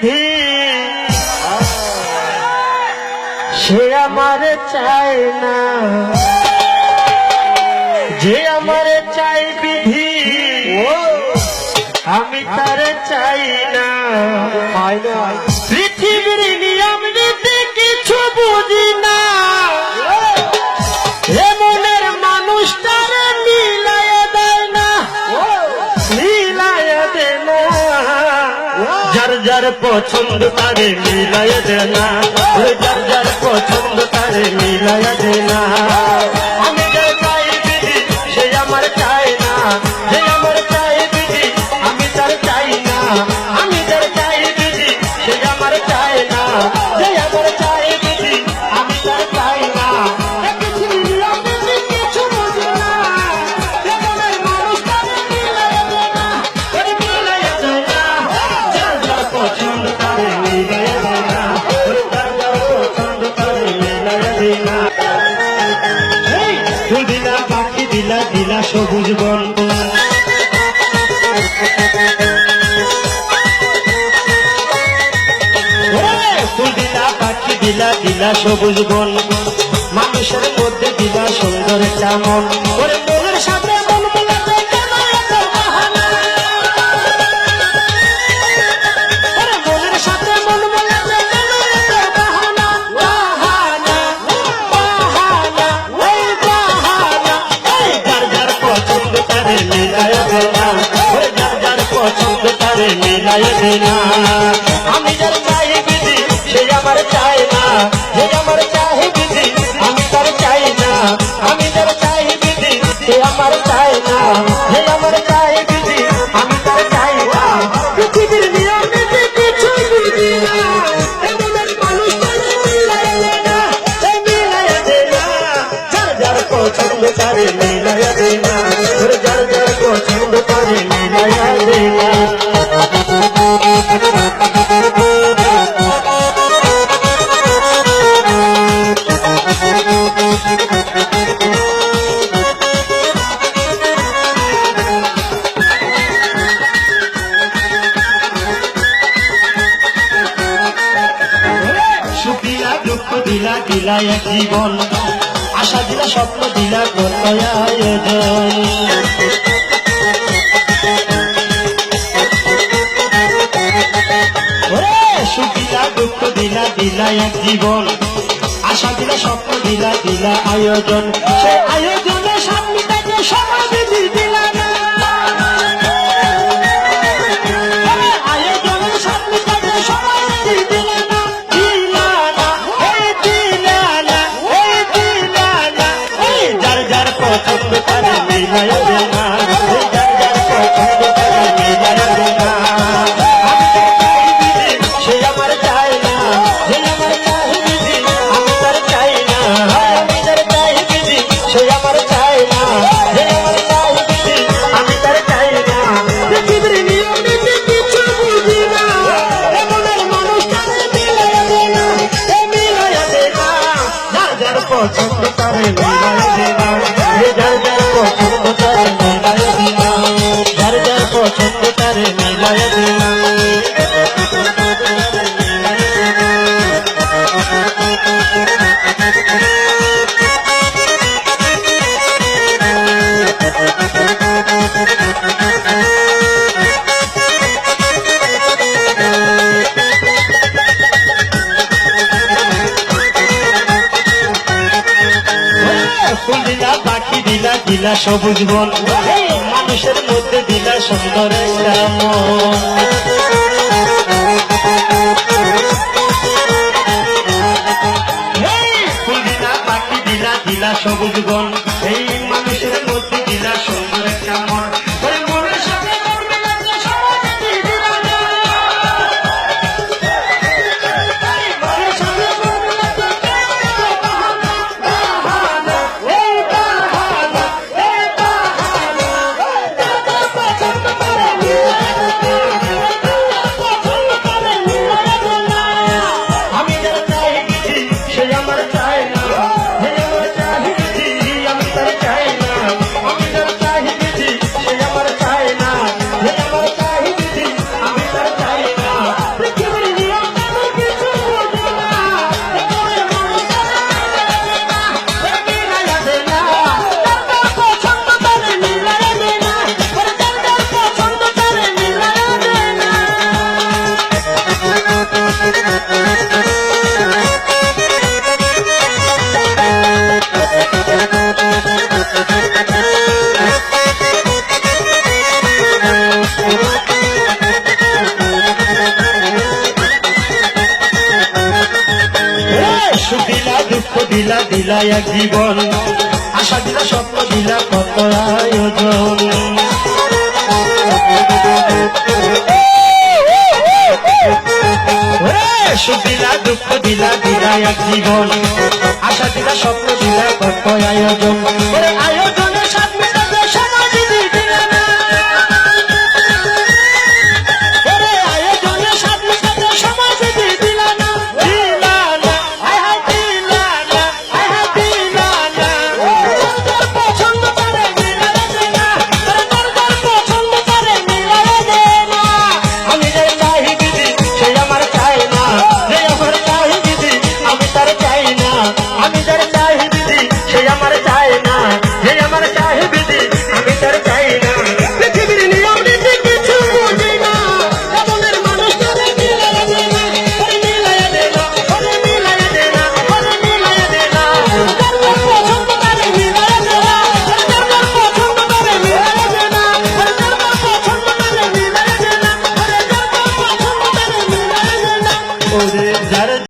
বিধি সে আমার চায় না, যে আমার চাই বিধি আমি তার চাই না। পৃথিবীর নিয়ম নীতি কিছু বুঝি না, এমনের মানুষটারে মিলায় দেয় না, মিলায় দেয় না। যার যার পছন্দ তারে মিলায় দেয় না, যার যার পছন্দ তারে মিলায় দেয় না। আমি যার চাই বিধি সে আমার চায় না, যে আমার চাই বিধি আমি তার চাই না। আমি যার চাই বিধি সে আমার চায় না, যে আমার চাই বিধি আমি তার চাই না। কিছু বুঝি না, এমনের মানুষটারে মিলায় দেয় না, মিলায় দেয় না। যার যার পছন্দ তারে মিলায় দেয় না, যার যার পছন্দ তারে মিলায় দেয় না। ফুল দিলা পাখি দিলা দিলা সবুজ বন, ফুল দিলা পাখি দিলা দিলা সবুজ বন, মানুষের মধ্যে দিলা সুন্দর একটা মন। ওরে মনের সাথে মন মেলাতে কেন এত বাহানা, ওরে মনের সাথে মন মেলাতে কেন এত বাহানা। বাহানা বাহানা ওই বাহানা, যার যার পছন্দ তারে মিলায় দেয় না, ওরে যার যার পছন্দ তারে মিলায় দেয় না। আমি যার চাই বিধি সে আমার চায় না, যে আমার চাই বিধি আমি তার চাই না। আমি যার চাই বিধি সে আমার চায় না, যে আমার চাই বিধি আমি তার চাই না। পৃথিবীর নিয়ম নীতি কিছু বুঝি না, এমনের মানুষটারে মিলায় দেয় না, মিলায় দেয় না। যার যার পছন্দ তারে মিলায় দেয় না, যার যার পছন্দ তারে মিলায় দেয় না। সুখিলা দুঃখ দিলা দিলা এক জীবন, আশা দিলা স্বপ্ন দিলা কত আয়োজন। সুখিলা দুঃখ দিলা দিলা এক জীবন, আশা দিলা স্বপ্ন দিলা দিলা আয়োজন। সে আয়োজনে সামনে থেকে সময় বিধি দিলা না, আয়োজনের সামনে থেকে সময় বিধি দিলা না, দিলা না এই দিলা না এই দিলা না। যার যার পছন্দ তারে মিলায় দেয় না, যার যার পছন্দ তারে মিলায় দেয় না। আমি যার চাই বিধি সে আমার চায় না, যে আমার চাই বিধি আমি তার চাই না। আমি যার চাই বিধি সে আমার চায় না, যে আমার চাই বিধি আমি তার চাই না। পৃথিবীর নিয়ম নীতি কিছু বুঝি না, এমনের মানুষটারে মিলায় দেয় না, মিলায় দেয় না। যার যার পছন্দ তারে মিলায় দেয় না, যার যার পছন্দ তারে মিলায় দেয় না, যার যার পছন্দ তারে মিলায় দেয় না। ফুল দিলা পাখি দিলা দিলা সবুজ বন, মানুষের মধ্যে দিলা সুন্দর একটা মন। ফুল দিলা পাখি দিলা দিলা সবুজ বন, এই মানুষের মধ্যে দিলা সুন্দর একটা মন। ওরে মনের সাথে মন মেলাতে সময় বিধি দিলা না, মনের সাথে মন মেলাতে কেন এত বাহানা। বাহানা এই বাহানা এই বাহানা, যার যার পছন্দ তারে মিলায় দেয় না, পছন্দ তারে মিলায় দেয় না। আমি যার চাই বিধি সে আমার চায় না, যে আমার চাই বিধি আমি দিলা দিলা এক জীবন, আশা দিলা স্বপ্ন দিলা কত আয়োজন। সুখ দিলা দুঃখ দিলা দিলা এক জীবন, আশা দিলা স্বপ্ন দিলা কত আয়োজন।